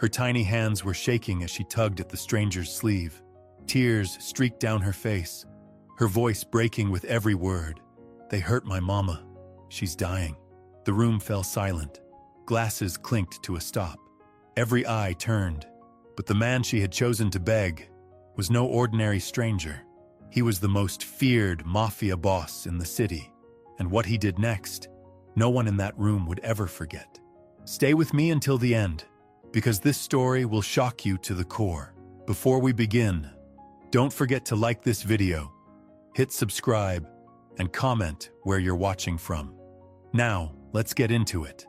Her tiny hands were shaking as she tugged at the stranger's sleeve. Tears streaked down her face, her voice breaking with every word. "They hurt my mama. She's dying." The room fell silent. Glasses clinked to a stop. Every eye turned. But the man she had chosen to beg was no ordinary stranger. He was the most feared mafia boss in the city. And what he did next, no one in that room would ever forget. Stay with me until the end, because this story will shock you to the core. Before we begin, don't forget to like this video, hit subscribe, and comment where you're watching from. Now, let's get into it.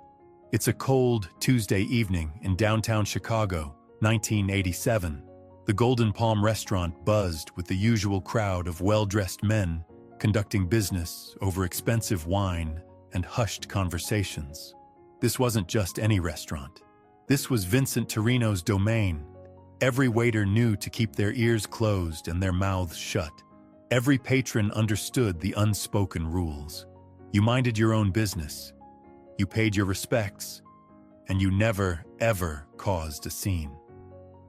It's a cold Tuesday evening in downtown Chicago, 1987. The Golden Palm restaurant buzzed with the usual crowd of well-dressed men conducting business over expensive wine and hushed conversations. This wasn't just any restaurant. This was Vincent Torino's domain. Every waiter knew to keep their ears closed and their mouths shut. Every patron understood the unspoken rules. You minded your own business, you paid your respects, and you never, ever caused a scene.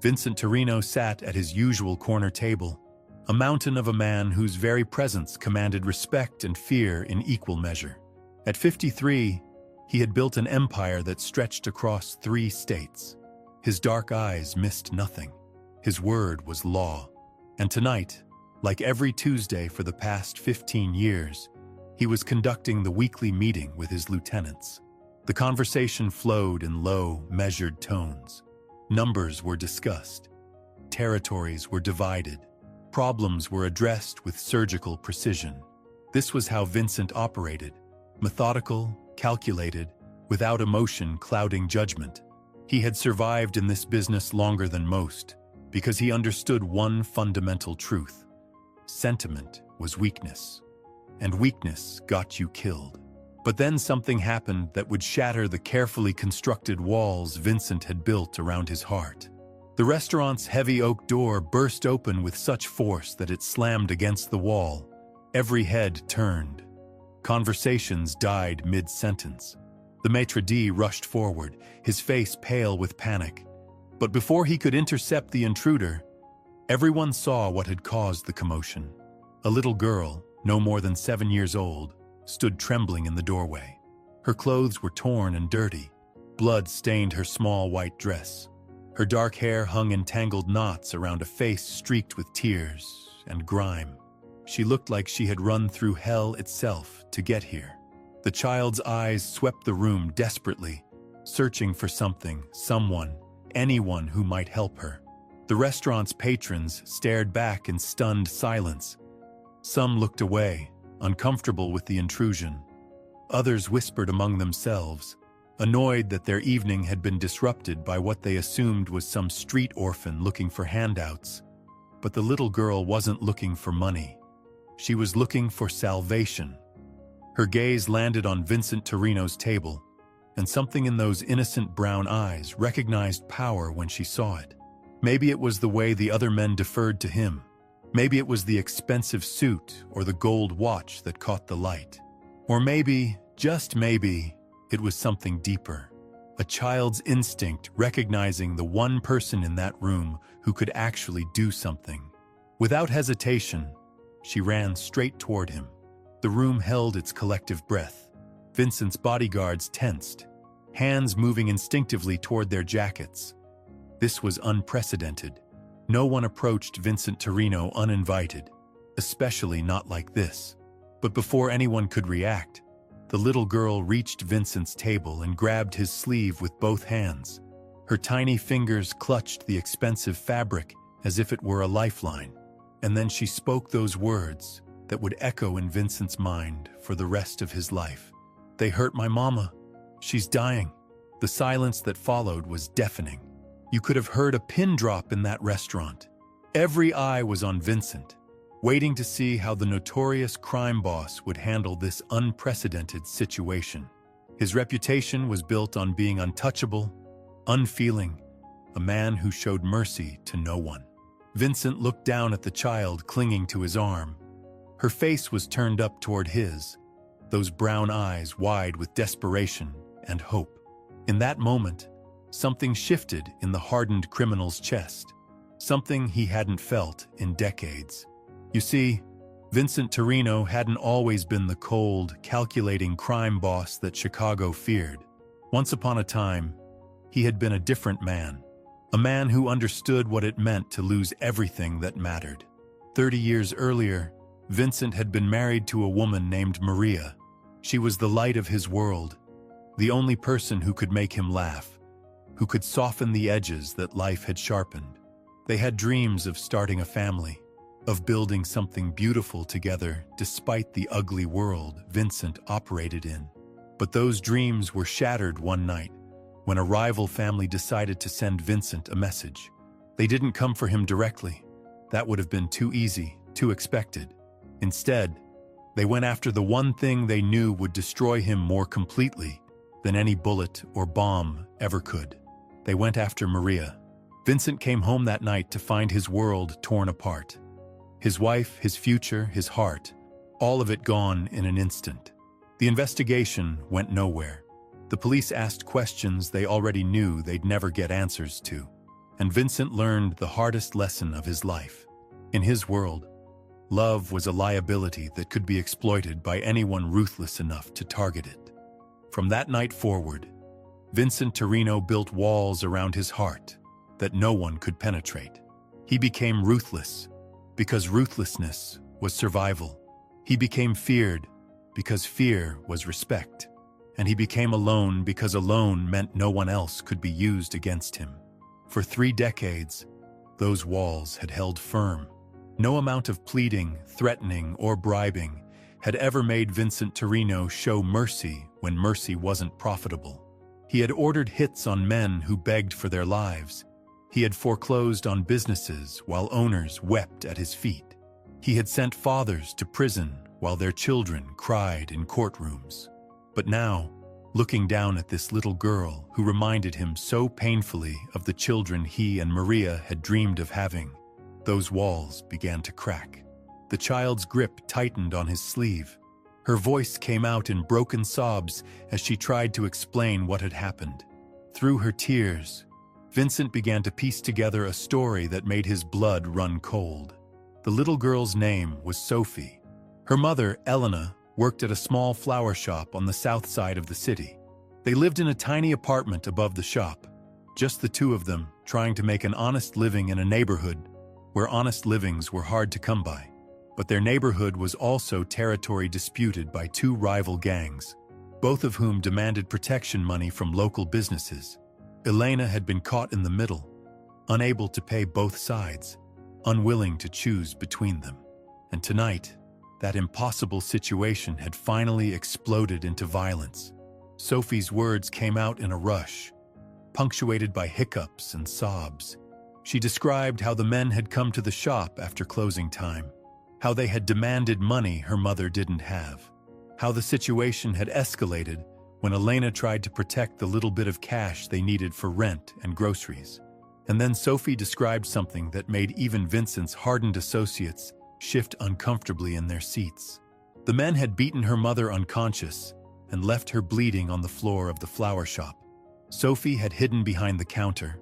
Vincent Torino sat at his usual corner table, a mountain of a man whose very presence commanded respect and fear in equal measure. At 53, he had built an empire that stretched across 3 states. His dark eyes missed nothing. His word was law. And tonight, like every Tuesday for the past 15 years, he was conducting the weekly meeting with his lieutenants. The conversation flowed in low, measured tones. Numbers were discussed. Territories were divided. Problems were addressed with surgical precision. This was how Vincent operated, methodical, calculated, without emotion clouding judgment. He had survived in this business longer than most because he understood one fundamental truth. Sentiment was weakness, and weakness got you killed. But then something happened that would shatter the carefully constructed walls Vincent had built around his heart. The restaurant's heavy oak door burst open with such force that it slammed against the wall. Every head turned. Conversations died mid-sentence. The maitre d' rushed forward, his face pale with panic. But before he could intercept the intruder, everyone saw what had caused the commotion. A little girl, no more than 7 years old, stood trembling in the doorway. Her clothes were torn and dirty. Blood stained her small white dress. Her dark hair hung in tangled knots around a face streaked with tears and grime. She looked like she had run through hell itself to get here. The child's eyes swept the room desperately, searching for something, someone, anyone who might help her. The restaurant's patrons stared back in stunned silence. Some looked away, uncomfortable with the intrusion. Others whispered among themselves, annoyed that their evening had been disrupted by what they assumed was some street orphan looking for handouts. But the little girl wasn't looking for money. She was looking for salvation. Her gaze landed on Vincent Torino's table, and something in those innocent brown eyes recognized power when she saw it. Maybe it was the way the other men deferred to him. Maybe it was the expensive suit or the gold watch that caught the light. Or maybe, just maybe, it was something deeper. A child's instinct recognizing the one person in that room who could actually do something. Without hesitation, she ran straight toward him. The room held its collective breath. Vincent's bodyguards tensed, hands moving instinctively toward their jackets. This was unprecedented. No one approached Vincent Torino uninvited, especially not like this. But before anyone could react, the little girl reached Vincent's table and grabbed his sleeve with both hands. Her tiny fingers clutched the expensive fabric as if it were a lifeline. And then she spoke those words that would echo in Vincent's mind for the rest of his life. "They hurt my mama. She's dying." The silence that followed was deafening. You could have heard a pin drop in that restaurant. Every eye was on Vincent, waiting to see how the notorious crime boss would handle this unprecedented situation. His reputation was built on being untouchable, unfeeling, a man who showed mercy to no one. Vincent looked down at the child clinging to his arm. Her face was turned up toward his, those brown eyes wide with desperation and hope. In that moment, something shifted in the hardened criminal's chest, something he hadn't felt in decades. You see, Vincent Torino hadn't always been the cold, calculating crime boss that Chicago feared. Once upon a time, he had been a different man, a man who understood what it meant to lose everything that mattered. 30 years earlier, Vincent had been married to a woman named Maria. She was the light of his world, the only person who could make him laugh, who could soften the edges that life had sharpened. They had dreams of starting a family, of building something beautiful together despite the ugly world Vincent operated in. But those dreams were shattered one night when a rival family decided to send Vincent a message. They didn't come for him directly. That would have been too easy, too expected. Instead, they went after the one thing they knew would destroy him more completely than any bullet or bomb ever could. They went after Maria. Vincent came home that night to find his world torn apart. His wife, his future, his heart, all of it gone in an instant. The investigation went nowhere. The police asked questions they already knew they'd never get answers to. And Vincent learned the hardest lesson of his life. In his world, love was a liability that could be exploited by anyone ruthless enough to target it. From that night forward, Vincent Torino built walls around his heart that no one could penetrate. He became ruthless because ruthlessness was survival. He became feared because fear was respect. And he became alone because alone meant no one else could be used against him. For 3 decades, those walls had held firm. No amount of pleading, threatening, or bribing had ever made Vincent Torino show mercy when mercy wasn't profitable. He had ordered hits on men who begged for their lives. He had foreclosed on businesses while owners wept at his feet. He had sent fathers to prison while their children cried in courtrooms. But now, looking down at this little girl who reminded him so painfully of the children he and Maria had dreamed of having, those walls began to crack. The child's grip tightened on his sleeve. Her voice came out in broken sobs as she tried to explain what had happened. Through her tears, Vincent began to piece together a story that made his blood run cold. The little girl's name was Sophie. Her mother, Elena, worked at a small flower shop on the south side of the city. They lived in a tiny apartment above the shop, just the two of them trying to make an honest living in a neighborhood where honest livings were hard to come by. But their neighborhood was also territory disputed by 2 rival gangs, both of whom demanded protection money from local businesses. Elena had been caught in the middle, unable to pay both sides, unwilling to choose between them. And tonight, that impossible situation had finally exploded into violence. Sophie's words came out in a rush, punctuated by hiccups and sobs. She described how the men had come to the shop after closing time, how they had demanded money her mother didn't have, how the situation had escalated when Elena tried to protect the little bit of cash they needed for rent and groceries. And then Sophie described something that made even Vincent's hardened associates shift uncomfortably in their seats. The men had beaten her mother unconscious and left her bleeding on the floor of the flower shop. Sophie had hidden behind the counter,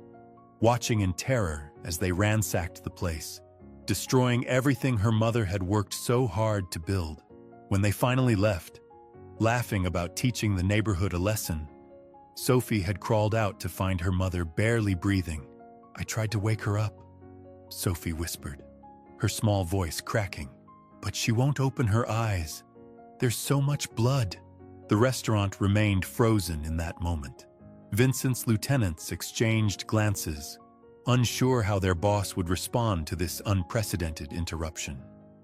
watching in terror as they ransacked the place, destroying everything her mother had worked so hard to build. When they finally left, laughing about teaching the neighborhood a lesson, Sophie had crawled out to find her mother barely breathing. "I tried to wake her up," Sophie whispered, her small voice cracking. "But she won't open her eyes. There's so much blood." The restaurant remained frozen in that moment. Vincent's lieutenants exchanged glances, unsure how their boss would respond to this unprecedented interruption.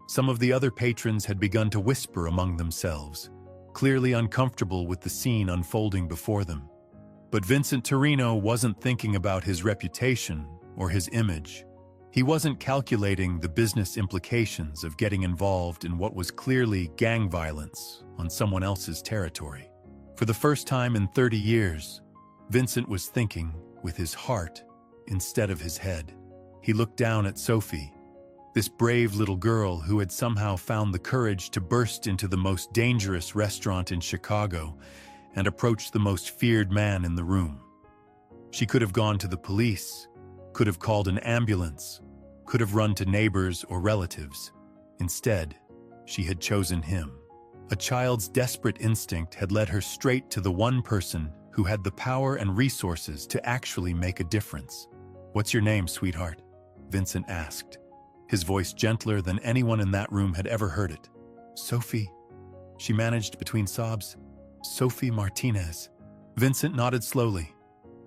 Some of the other patrons had begun to whisper among themselves, clearly uncomfortable with the scene unfolding before them. But Vincent Torino wasn't thinking about his reputation or his image. He wasn't calculating the business implications of getting involved in what was clearly gang violence on someone else's territory. For the first time in 30 years, Vincent was thinking with his heart instead of his head. He looked down at Sophie, this brave little girl who had somehow found the courage to burst into the most dangerous restaurant in Chicago and approach the most feared man in the room. She could have gone to the police, could have called an ambulance, could have run to neighbors or relatives. Instead, she had chosen him. A child's desperate instinct had led her straight to the one person who had the power and resources to actually make a difference. "What's your name, sweetheart?" Vincent asked, his voice gentler than anyone in that room had ever heard it. "Sophie," she managed between sobs. "Sophie Martinez." Vincent nodded slowly,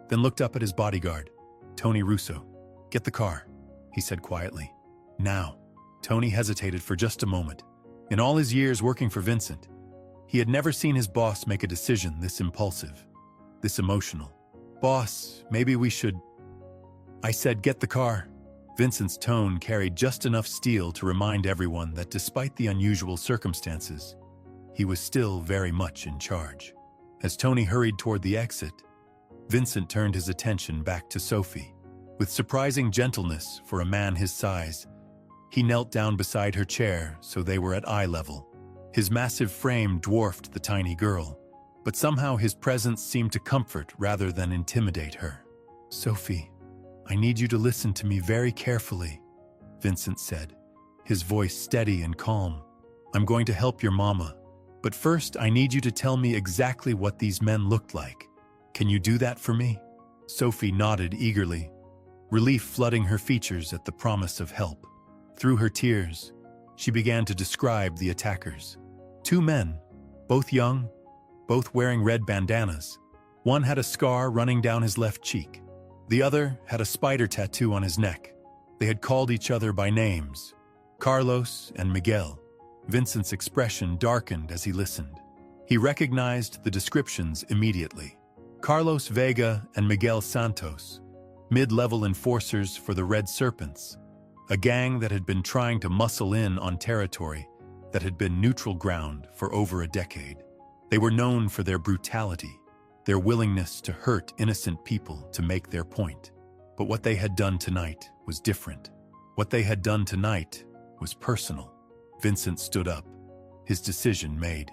then looked up at his bodyguard, Tony Russo. "Get the car," he said quietly. "Now." Tony hesitated for just a moment. In all his years working for Vincent, he had never seen his boss make a decision this impulsive, this emotional. "Boss, maybe we should—" "I said get the car." Vincent's tone carried just enough steel to remind everyone that despite the unusual circumstances, he was still very much in charge. As Tony hurried toward the exit, Vincent turned his attention back to Sophie. With surprising gentleness for a man his size, he knelt down beside her chair so they were at eye level. His massive frame dwarfed the tiny girl, but somehow his presence seemed to comfort rather than intimidate her. "Sophie, I need you to listen to me very carefully," Vincent said, his voice steady and calm. "I'm going to help your mama, but first I need you to tell me exactly what these men looked like. Can you do that for me?" Sophie nodded eagerly, relief flooding her features at the promise of help. Through her tears, she began to describe the attackers. 2 men, both young, both wearing red bandanas. One had a scar running down his left cheek. The other had a spider tattoo on his neck. They had called each other by names, Carlos and Miguel. Vincent's expression darkened as he listened. He recognized the descriptions immediately. Carlos Vega and Miguel Santos, mid-level enforcers for the Red Serpents, a gang that had been trying to muscle in on territory that had been neutral ground for over a decade. They were known for their brutality, their willingness to hurt innocent people to make their point. But what they had done tonight was different. What they had done tonight was personal. Vincent stood up, his decision made.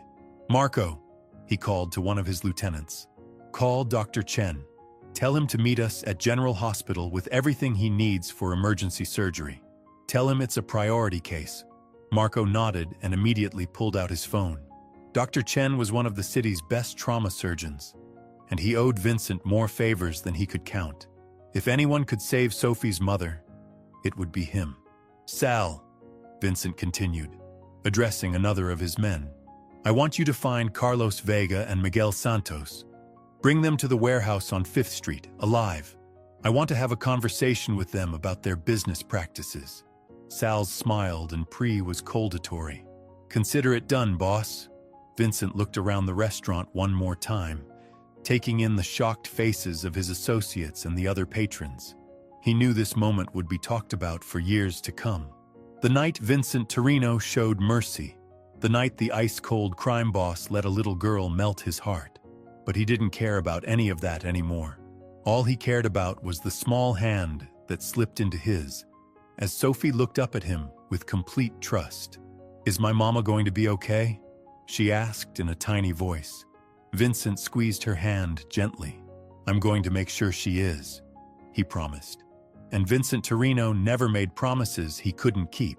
"Marco," he called to one of his lieutenants, "call Dr. Chen. Tell him to meet us at General Hospital with everything he needs for emergency surgery. Tell him it's a priority case." Marco nodded and immediately pulled out his phone. Dr. Chen was one of the city's best trauma surgeons, and he owed Vincent more favors than he could count. If anyone could save Sophie's mother, it would be him. "Sal," Vincent continued, addressing another of his men, "I want you to find Carlos Vega and Miguel Santos. Bring them to the warehouse on 5th Street, alive. I want to have a conversation with them about their business practices." Sal smiled and Pre was coldatory. "Consider it done, boss." Vincent looked around the restaurant one more time, taking in the shocked faces of his associates and the other patrons. He knew this moment would be talked about for years to come. The night Vincent Torino showed mercy, the night the ice-cold crime boss let a little girl melt his heart. But he didn't care about any of that anymore. All he cared about was the small hand that slipped into his, as Sophie looked up at him with complete trust. "Is my mama going to be okay?" she asked in a tiny voice. Vincent squeezed her hand gently. "I'm going to make sure she is," he promised. And Vincent Torino never made promises he couldn't keep.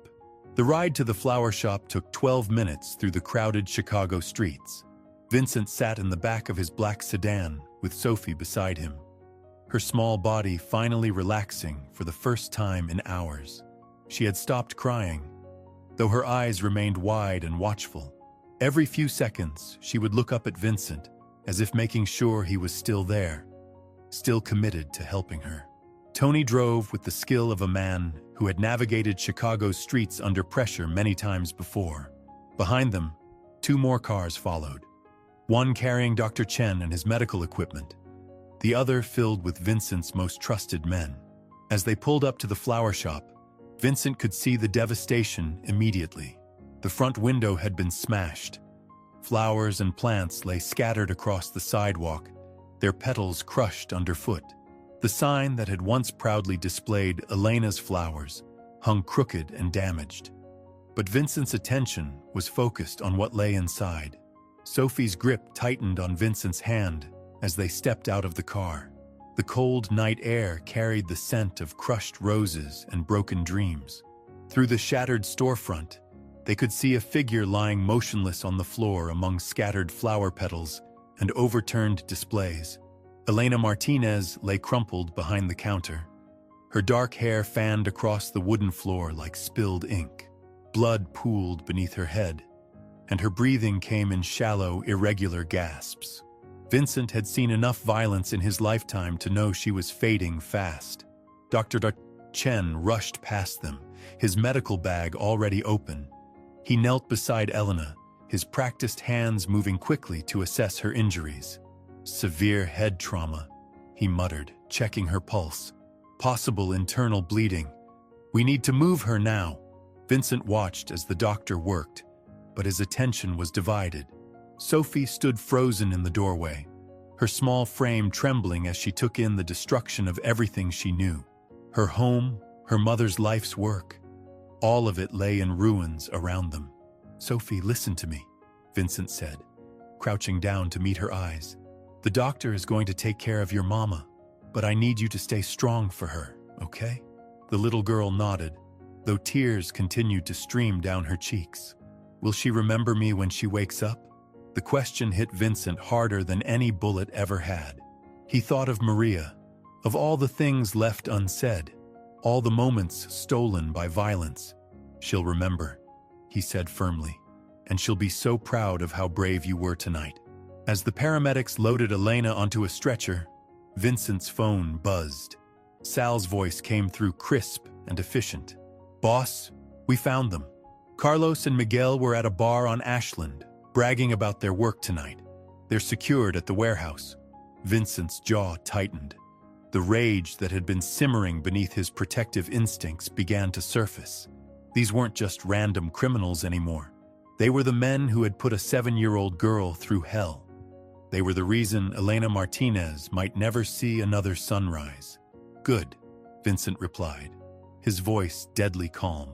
The ride to the flower shop took 12 minutes through the crowded Chicago streets. Vincent sat in the back of his black sedan with Sophie beside him, her small body finally relaxing for the first time in hours. She had stopped crying, though her eyes remained wide and watchful. Every few seconds, she would look up at Vincent, as if making sure he was still there, still committed to helping her. Tony drove with the skill of a man who had navigated Chicago's streets under pressure many times before. Behind them, 2 more cars followed, one carrying Dr. Chen and his medical equipment, the other filled with Vincent's most trusted men. As they pulled up to the flower shop, Vincent could see the devastation immediately. The front window had been smashed. Flowers and plants lay scattered across the sidewalk, their petals crushed underfoot. The sign that had once proudly displayed Elena's flowers hung crooked and damaged. But Vincent's attention was focused on what lay inside. Sophie's grip tightened on Vincent's hand as they stepped out of the car. The cold night air carried the scent of crushed roses and broken dreams. Through the shattered storefront, they could see a figure lying motionless on the floor among scattered flower petals and overturned displays. Elena Martinez lay crumpled behind the counter. Her dark hair fanned across the wooden floor like spilled ink. Blood pooled beneath her head, and her breathing came in shallow, irregular gasps. Vincent had seen enough violence in his lifetime to know she was fading fast. Dr. Chen rushed past them, his medical bag already open. He knelt beside Elena, his practiced hands moving quickly to assess her injuries. Severe head trauma, he muttered, checking her pulse. Possible internal bleeding. We need to move her now. Vincent watched as the doctor worked, but his attention was divided. Sophie stood frozen in the doorway, her small frame trembling as she took in the destruction of everything she knew. Her home, her mother's life's work. All of it lay in ruins around them. Sophie, listen to me, Vincent said, crouching down to meet her eyes. The doctor is going to take care of your mama, but I need you to stay strong for her, okay? The little girl nodded, though tears continued to stream down her cheeks. Will she remember me when she wakes up? The question hit Vincent harder than any bullet ever had. He thought of Maria, of all the things left unsaid, all the moments stolen by violence. She'll remember, he said firmly, and she'll be so proud of how brave you were tonight. As the paramedics loaded Elena onto a stretcher, Vincent's phone buzzed. Sal's voice came through crisp and efficient. Boss, we found them. Carlos and Miguel were at a bar on Ashland, bragging about their work tonight. They're secured at the warehouse. Vincent's jaw tightened. The rage that had been simmering beneath his protective instincts began to surface. These weren't just random criminals anymore. They were the men who had put a 7-year-old girl through hell. They were the reason Elena Martinez might never see another sunrise. Good, Vincent replied, his voice deadly calm.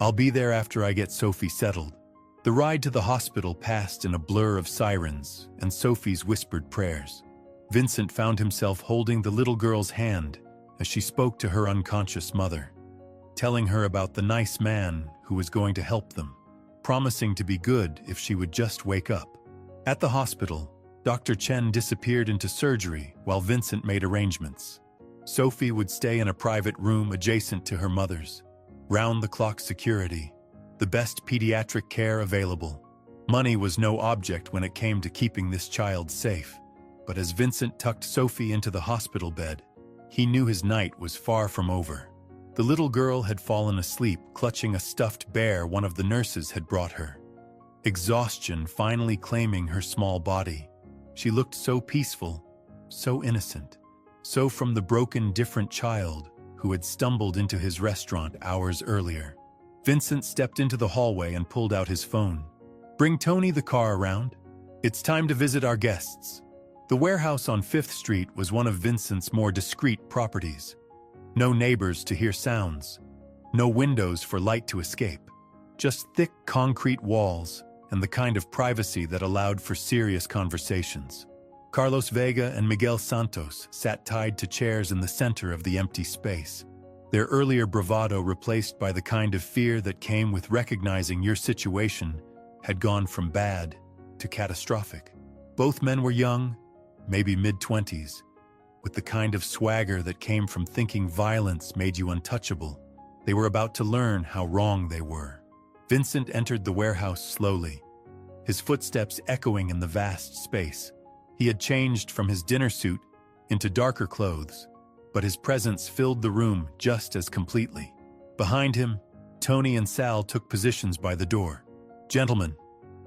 I'll be there after I get Sophie settled. The ride to the hospital passed in a blur of sirens and Sophie's whispered prayers. Vincent found himself holding the little girl's hand as she spoke to her unconscious mother, telling her about the nice man who was going to help them, promising to be good if she would just wake up. At the hospital, Dr. Chen disappeared into surgery while Vincent made arrangements. Sophie would stay in a private room adjacent to her mother's. Round-the-clock security, the best pediatric care available. Money was no object when it came to keeping this child safe. But as Vincent tucked Sophie into the hospital bed, he knew his night was far from over. The little girl had fallen asleep, clutching a stuffed bear one of the nurses had brought her. Exhaustion finally claiming her small body. She looked so peaceful, so innocent, so from the broken, different child who had stumbled into his restaurant hours earlier. Vincent stepped into the hallway and pulled out his phone. Bring Tony the car around. It's time to visit our guests. The warehouse on 5th Street was one of Vincent's more discreet properties. No neighbors to hear sounds, no windows for light to escape, just thick concrete walls and the kind of privacy that allowed for serious conversations. Carlos Vega and Miguel Santos sat tied to chairs in the center of the empty space, their earlier bravado replaced by the kind of fear that came with recognizing your situation had gone from bad to catastrophic. Both men were young, maybe mid-20s, with the kind of swagger that came from thinking violence made you untouchable. They were about to learn how wrong they were. Vincent entered the warehouse slowly, his footsteps echoing in the vast space. He had changed from his dinner suit into darker clothes, but his presence filled the room just as completely. Behind him, Tony and Sal took positions by the door. Gentlemen,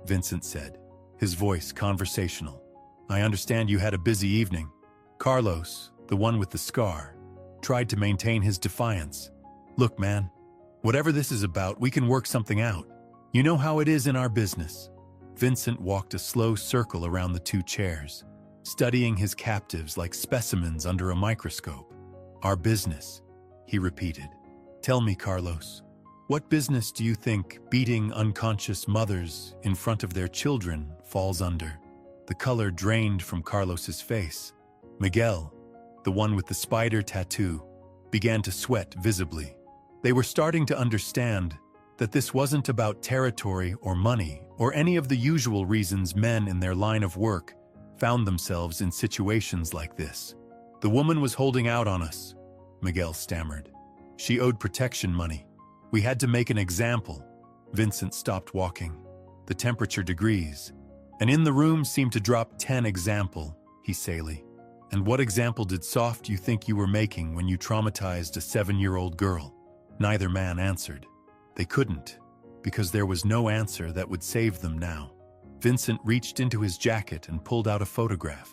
Vincent said, his voice conversational. I understand you had a busy evening. Carlos, the one with the scar, tried to maintain his defiance. Look, man, whatever this is about, we can work something out. You know how it is in our business. Vincent walked a slow circle around the two chairs, studying his captives like specimens under a microscope. Our business, he repeated. Tell me, Carlos, what business do you think beating unconscious mothers in front of their children falls under? The color drained from Carlos's face. Miguel, the one with the spider tattoo, began to sweat visibly. They were starting to understand that this wasn't about territory or money or any of the usual reasons men in their line of work found themselves in situations like this. "The woman was holding out on us," Miguel stammered. "She owed protection money. We had to make an example." Vincent stopped walking. The temperature degrees, and in the room seemed to drop 10 example, he saily. "And what example did soft you think you were making when you traumatized a 7-year-old girl?" Neither man answered. They couldn't, because there was no answer that would save them now. Vincent reached into his jacket and pulled out a photograph.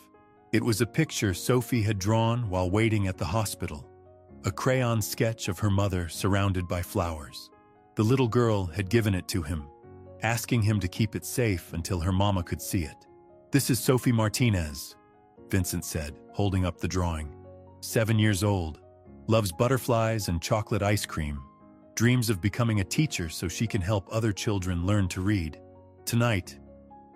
It was a picture Sophie had drawn while waiting at the hospital, a crayon sketch of her mother surrounded by flowers. The little girl had given it to him, asking him to keep it safe until her mama could see it. "This is Sophie Martinez," Vincent said, holding up the drawing. 7 years old, loves butterflies and chocolate ice cream, dreams of becoming a teacher so she can help other children learn to read. Tonight,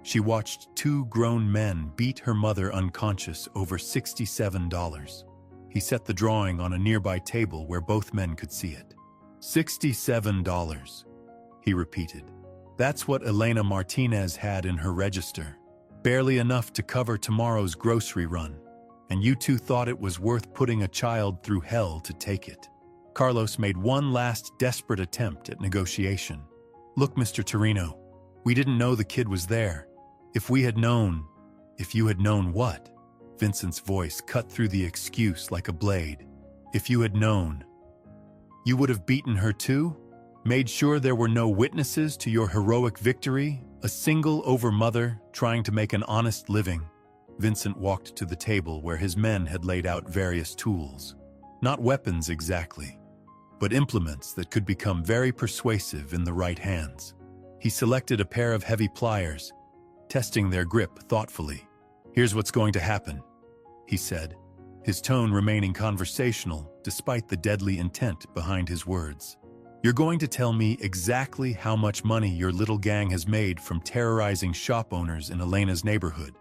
she watched 2 grown men beat her mother unconscious over $67. He set the drawing on a nearby table where both men could see it. $67, he repeated. That's what Elena Martinez had in her register. Barely enough to cover tomorrow's grocery run. And you two thought it was worth putting a child through hell to take it. Carlos made one last desperate attempt at negotiation. "Look, Mr. Torino, we didn't know the kid was there. If we had known..." "If you had known what?" Vincent's voice cut through the excuse like a blade. "If you had known, you would have beaten her too? Made sure there were no witnesses to your heroic victory? A single over-mother trying to make an honest living?" Vincent walked to the table where his men had laid out various tools. Not weapons exactly, but implements that could become very persuasive in the right hands. He selected a pair of heavy pliers, testing their grip thoughtfully. "Here's what's going to happen," he said, his tone remaining conversational despite the deadly intent behind his words. "You're going to tell me exactly how much money your little gang has made from terrorizing shop owners in Elena's neighborhood.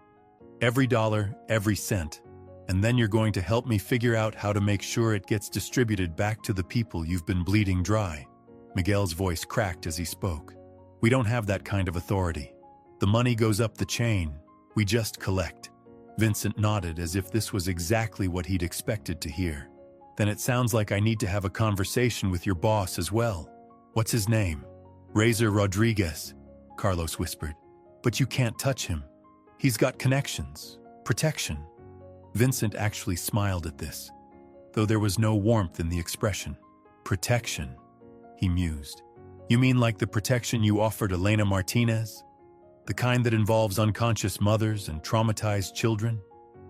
Every dollar, every cent. And then you're going to help me figure out how to make sure it gets distributed back to the people you've been bleeding dry." Miguel's voice cracked as he spoke. "We don't have that kind of authority. The money goes up the chain. We just collect." Vincent nodded as if this was exactly what he'd expected to hear. "Then it sounds like I need to have a conversation with your boss as well. What's his name?" "Razor Rodriguez," Carlos whispered. "But you can't touch him. He's got connections. Protection." Vincent actually smiled at this, though there was no warmth in the expression. "Protection," he mused. "You mean like the protection you offered Elena Martinez? The kind that involves unconscious mothers and traumatized children?"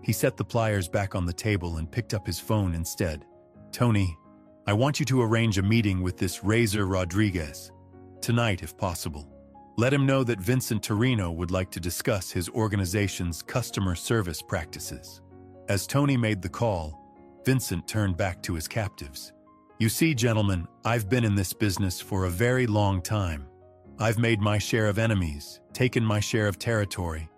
He set the pliers back on the table and picked up his phone instead. "Tony, I want you to arrange a meeting with this Razor Rodriguez. Tonight, if possible. Let him know that Vincent Torino would like to discuss his organization's customer service practices." As Tony made the call, Vincent turned back to his captives. "You see, gentlemen, I've been in this business for a very long time. I've made my share of enemies, taken my share of territory,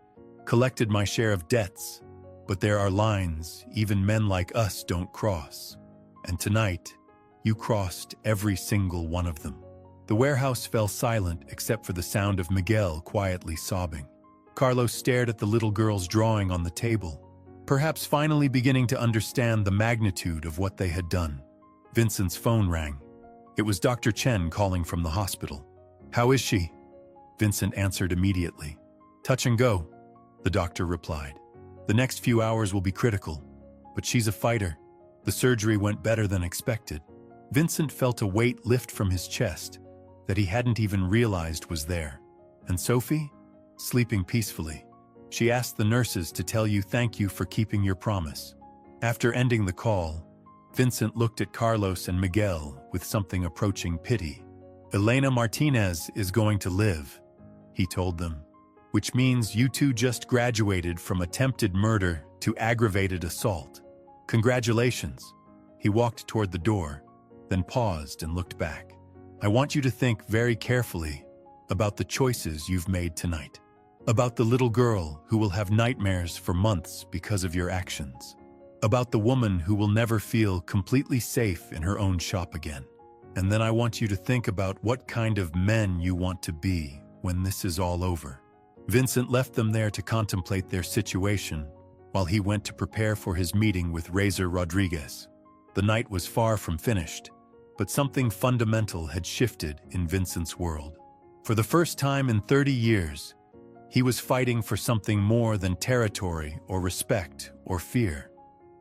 collected my share of debts, but there are lines even men like us don't cross. And tonight, you crossed every single one of them." The warehouse fell silent except for the sound of Miguel quietly sobbing. Carlos stared at the little girl's drawing on the table, perhaps finally beginning to understand the magnitude of what they had done. Vincent's phone rang. It was Dr. Chen calling from the hospital. "How is she?" Vincent answered immediately. "Touch and go," the doctor replied. "The next few hours will be critical, but she's a fighter. The surgery went better than expected." Vincent felt a weight lift from his chest that he hadn't even realized was there. "And Sophie?" "Sleeping peacefully. She asked the nurses to tell you thank you for keeping your promise." After ending the call, Vincent looked at Carlos and Miguel with something approaching pity. "Elena Martinez is going to live," he told them, "which means you two just graduated from attempted murder to aggravated assault. Congratulations." He walked toward the door, then paused and looked back. "I want you to think very carefully about the choices you've made tonight. About the little girl who will have nightmares for months because of your actions. About the woman who will never feel completely safe in her own shop again. And then I want you to think about what kind of men you want to be when this is all over. Vincent left them there to contemplate their situation while he went to prepare for his meeting with Razor Rodriguez. The night was far from finished, but something fundamental had shifted in Vincent's world. For the first time in 30 years, he was fighting for something more than territory or respect or fear.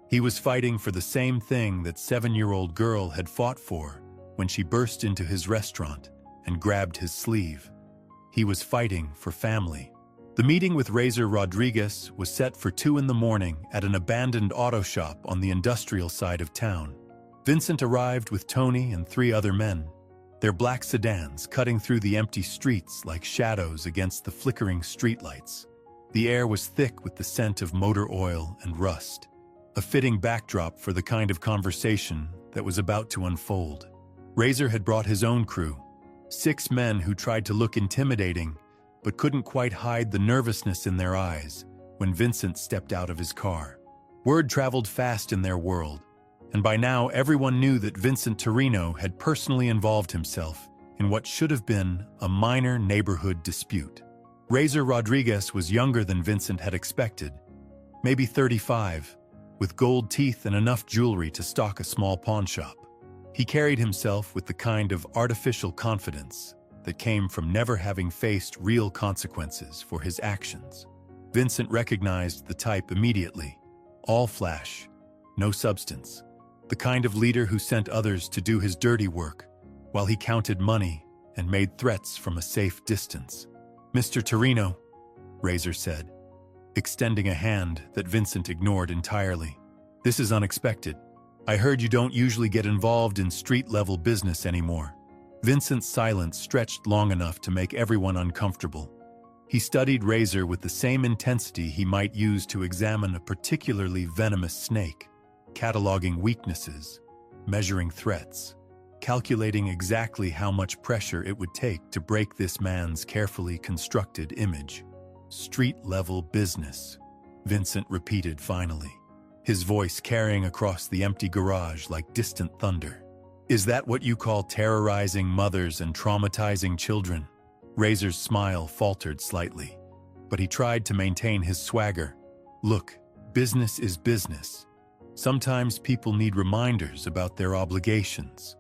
He was fighting for the same thing that 7-year-old girl had fought for when she burst into his restaurant and grabbed his sleeve. He was fighting for family. The meeting with Razor Rodriguez was set for 2 a.m. at an abandoned auto shop on the industrial side of town. Vincent arrived with Tony and 3 other men, their black sedans cutting through the empty streets like shadows against the flickering streetlights. The air was thick with the scent of motor oil and rust, a fitting backdrop for the kind of conversation that was about to unfold. Razor had brought his own crew, 6 men who tried to look intimidating but couldn't quite hide the nervousness in their eyes when Vincent stepped out of his car. Word traveled fast in their world, and by now everyone knew that Vincent Torino had personally involved himself in what should have been a minor neighborhood dispute. Razor Rodriguez was younger than Vincent had expected, maybe 35, with gold teeth and enough jewelry to stock a small pawn shop. He carried himself with the kind of artificial confidence that came from never having faced real consequences for his actions. Vincent recognized the type immediately. All flash, no substance. The kind of leader who sent others to do his dirty work while he counted money and made threats from a safe distance. "Mr. Torino," Razor said, extending a hand that Vincent ignored entirely. "This is unexpected. I heard you don't usually get involved in street-level business anymore." Vincent's silence stretched long enough to make everyone uncomfortable. He studied Razor with the same intensity he might use to examine a particularly venomous snake, cataloging weaknesses, measuring threats, calculating exactly how much pressure it would take to break this man's carefully constructed image. "Street-level business," Vincent repeated finally, his voice carrying across the empty garage like distant thunder. "Is that what you call terrorizing mothers and traumatizing children?" Razor's smile faltered slightly, but he tried to maintain his swagger. "Look, business is business. Sometimes people need reminders about their obligations.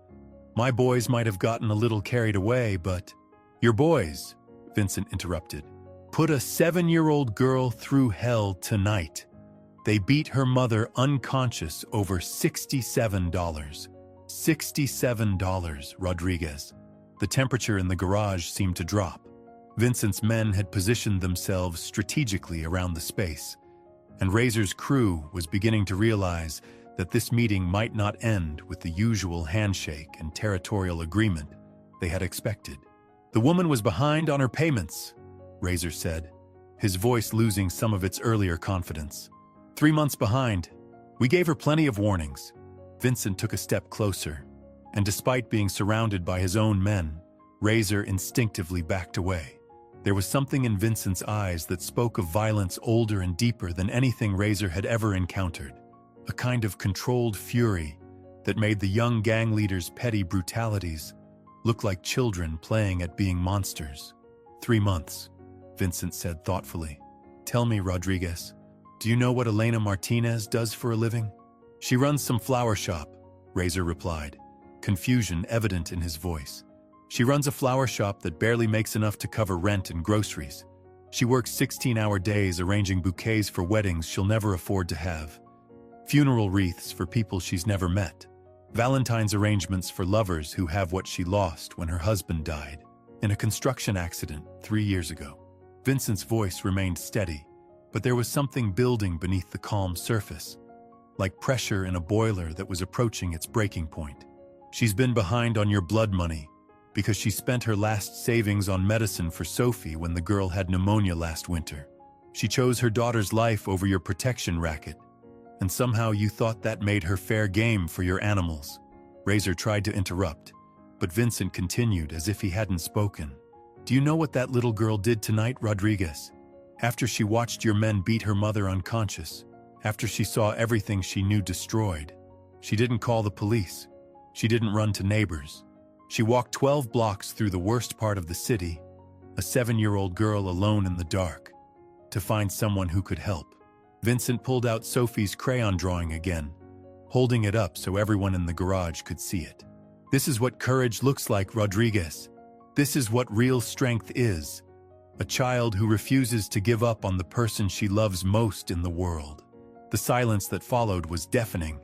My boys might have gotten a little carried away, but—" "Your boys," Vincent interrupted, "put a 7-year-old girl through hell tonight. They beat her mother unconscious over $67. $67, Rodriguez." The temperature in the garage seemed to drop. Vincent's men had positioned themselves strategically around the space, and Razor's crew was beginning to realize that this meeting might not end with the usual handshake and territorial agreement they had expected. "The woman was behind on her payments," Razor said, his voice losing some of its earlier confidence. 3 months behind. We gave her plenty of warnings." Vincent took a step closer, and despite being surrounded by his own men, Razor instinctively backed away. There was something in Vincent's eyes that spoke of violence older and deeper than anything Razor had ever encountered, a kind of controlled fury that made the young gang leader's petty brutalities look like children playing at being monsters. 3 months, Vincent said thoughtfully. "Tell me, Rodriguez, do you know what Elena Martinez does for a living?" "She runs some flower shop," Razor replied, confusion evident in his voice. "She runs a flower shop that barely makes enough to cover rent and groceries. She works 16-hour days arranging bouquets for weddings she'll never afford to have, funeral wreaths for people she's never met, Valentine's arrangements for lovers who have what she lost when her husband died in a construction accident 3 years ago." Vincent's voice remained steady, but there was something building beneath the calm surface, like pressure in a boiler that was approaching its breaking point. "She's been behind on your blood money because she spent her last savings on medicine for Sophie when the girl had pneumonia last winter. She chose her daughter's life over your protection racket, and somehow you thought that made her fair game for your animals." Razor tried to interrupt, but Vincent continued as if he hadn't spoken. "Do you know what that little girl did tonight, Rodriguez? After she watched your men beat her mother unconscious, After she saw everything she knew destroyed, she didn't call the police. She didn't run to neighbors. She walked 12 blocks through the worst part of the city, a 7-year-old girl alone in the dark, to find someone who could help. Vincent pulled out Sophie's crayon drawing again, holding it up so everyone in the garage could see it. This is what courage looks like, Rodriguez. This is what real strength is. A child who refuses to give up on the person she loves most in the world. The silence that followed was deafening.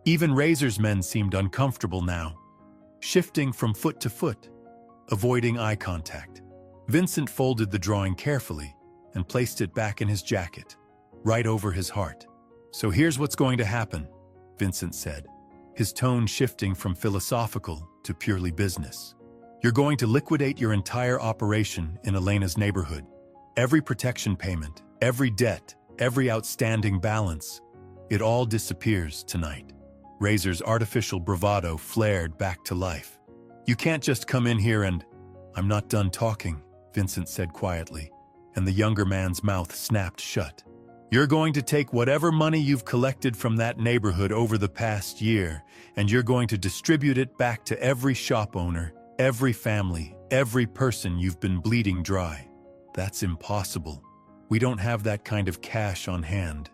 Even Razor's men seemed uncomfortable now, shifting from foot to foot, avoiding eye contact. Vincent folded the drawing carefully and placed it back in his jacket, right over his heart. "So here's what's going to happen," Vincent said, his tone shifting from philosophical to purely business. "You're going to liquidate your entire operation in Elena's neighborhood. Every protection payment, every debt, every outstanding balance, it all disappears tonight." Razor's artificial bravado flared back to life. "You can't just come in here and—" "I'm not done talking," Vincent said quietly, and the younger man's mouth snapped shut. "You're going to take whatever money you've collected from that neighborhood over the past year, and you're going to distribute it back to every shop owner, every family, every person you've been bleeding dry." "That's impossible. We don't have that kind of cash on hand.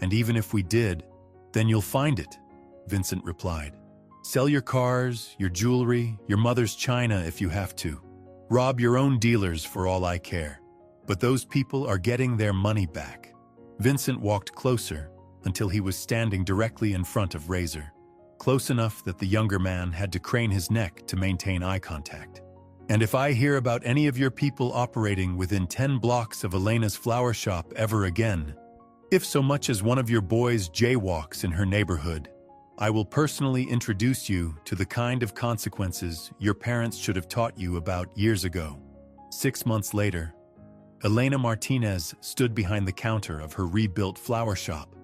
And even if we did, then you'll find it," Vincent replied. "Sell your cars, your jewelry, your mother's china if you have to. Rob your own dealers for all I care. But those people are getting their money back." Vincent walked closer until he was standing directly in front of Razor, close enough that the younger man had to crane his neck to maintain eye contact. "And if I hear about any of your people operating within 10 blocks of Elena's flower shop ever again, if so much as one of your boys jaywalks in her neighborhood, I will personally introduce you to the kind of consequences your parents should have taught you about years ago." 6 months later, Elena Martinez stood behind the counter of her rebuilt flower shop,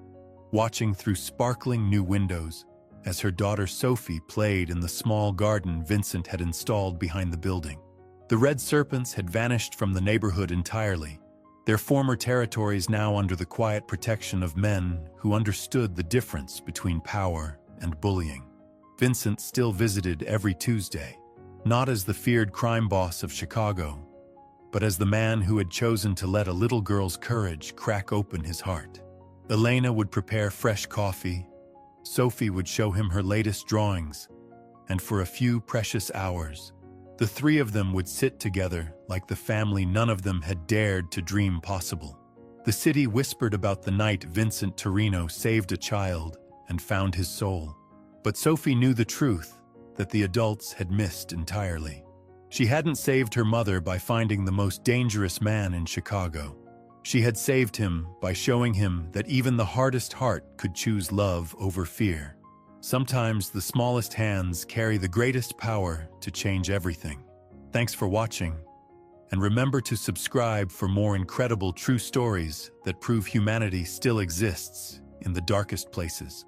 watching through sparkling new windows as her daughter Sophie played in the small garden Vincent had installed behind the building. The red serpents had vanished from the neighborhood entirely, their former territories now under the quiet protection of men who understood the difference between power and bullying. Vincent still visited every Tuesday, not as the feared crime boss of Chicago, but as the man who had chosen to let a little girl's courage crack open his heart. Elena would prepare fresh coffee, Sophie would show him her latest drawings, and for a few precious hours, the three of them would sit together like the family none of them had dared to dream possible. The city whispered about the night Vincent Torino saved a child and found his soul. But Sophie knew the truth that the adults had missed entirely. She hadn't saved her mother by finding the most dangerous man in Chicago. She had saved him by showing him that even the hardest heart could choose love over fear. Sometimes the smallest hands carry the greatest power to change everything. Thanks for watching, and remember to subscribe for more incredible true stories that prove humanity still exists in the darkest places.